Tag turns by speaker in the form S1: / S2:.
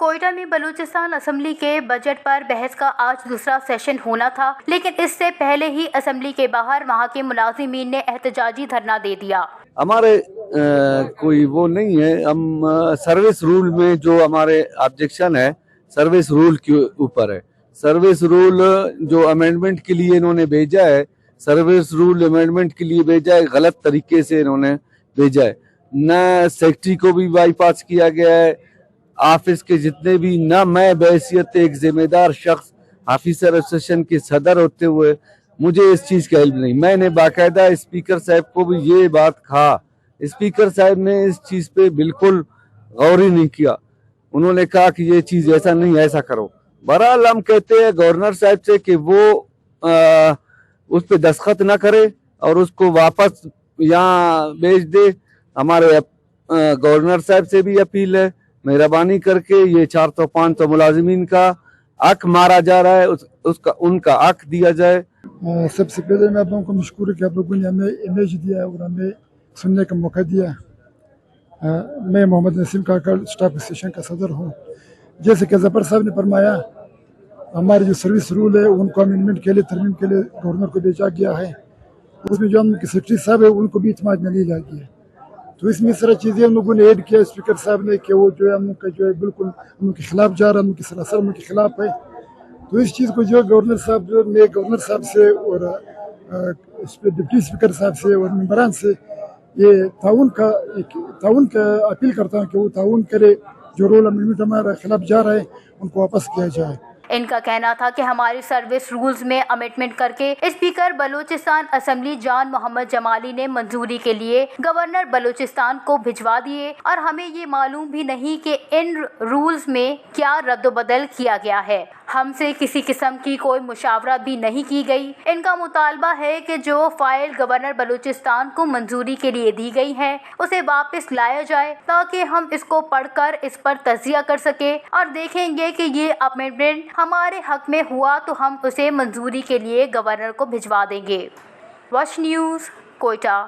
S1: کوئٹہ میں بلوچستان اسمبلی کے بجٹ پر بحث کا آج دوسرا سیشن ہونا تھا، لیکن اس سے پہلے ہی اسمبلی کے باہر وہاں کے ملازمین نے احتجاجی دھرنا دے دیا۔
S2: ہمارے کوئی وہ نہیں ہے، ہم سروس رول میں جو ہمارے آبجیکشن ہے سروس رول کے اوپر ہے۔ سروس رول جو امینڈمنٹ کے لیے انہوں نے بھیجا ہے، سروس رول امینڈمنٹ کے لیے بھیجا ہے، غلط طریقے سے انہوں نے بھیجا ہے۔ نہ سیکٹری کو بھی بائی پاس کیا گیا ہے، آفس کے جتنے بھی، نہ میں بحیثیت ایک ذمہ دار شخص آفیسر ایسوسیشن کے صدر ہوتے ہوئے مجھے اس چیز کا علم نہیں۔ میں نے باقاعدہ اسپیکر صاحب کو بھی یہ بات کہا، اسپیکر صاحب نے اس چیز پہ بالکل غور ہی نہیں کیا۔ انہوں نے کہا کہ یہ چیز ایسا نہیں، ایسا کرو۔ بہرحال ہم کہتے ہیں گورنر صاحب سے کہ وہ اس پہ دستخط نہ کرے اور اس کو واپس یہاں بھیج دے۔ ہمارے گورنر صاحب سے بھی اپیل ہے، مہربانی کر کے یہ 400-500 ملازمین کا حق مارا جا رہا ہے، ان کا حق دیا جائے۔
S3: سب سے پہلے میں آپ لوگوں کو مشکور ہے کہ آپ لوگوں نے ہمیں امیج دیا ہے اور ہمیں سننے کا موقع دیا۔ میں محمد نسیم کاکڑ اسٹاف اسٹیشن کا صدر ہوں۔ جیسے کہ ظفر صاحب نے فرمایا، ہمارے جو سروس رول ہے ان کو امینڈمنٹ کے لیے، ترمیم کے لیے گورنر کو بھیجا گیا ہے۔ اس میں جو ہم سیکرٹری صاحب ہے ان کو بھی اعتماد میں نہیں لایا گیا ہے، تو اس میں اس طرح چیزیں ہم لوگوں نے ایڈ کیا اسپیکر صاحب نے کہ وہ جو ہے ہم کا جو ہے بالکل ہم کے خلاف جا رہا ہے، ہم کی سراسر ہم کے خلاف ہے۔ تو اس چیز کو جو گورنر صاحب نے گورنر صاحب سے اور ڈپٹی اسپیکر صاحب سے اور ممبران سے یہ تعاون کا اپیل کرتا ہوں کہ وہ تعاون کرے، جو رول امینڈمنٹ ہمارے خلاف جا رہا ہے ان کو واپس کیا جائے۔
S1: ان کا کہنا تھا کہ ہماری سروس رولز میں امینڈمنٹ کر کے اسپیکر بلوچستان اسمبلی جان محمد جمالی نے منظوری کے لیے گورنر بلوچستان کو بھجوا دیے، اور ہمیں یہ معلوم بھی نہیں کہ ان رولز میں کیا رد و بدل کیا گیا ہے۔ ہم سے کسی قسم کی کوئی مشاورت بھی نہیں کی گئی۔ ان کا مطالبہ ہے کہ جو فائل گورنر بلوچستان کو منظوری کے لیے دی گئی ہے اسے واپس لایا جائے تاکہ ہم اس کو پڑھ کر اس پر تجزیہ کر سکیں اور دیکھیں گے کہ یہ امینڈمنٹ ہمارے حق میں ہوا تو ہم اسے منظوری کے لیے گورنر کو بھجوا دیں گے۔ Wash news, Quetta.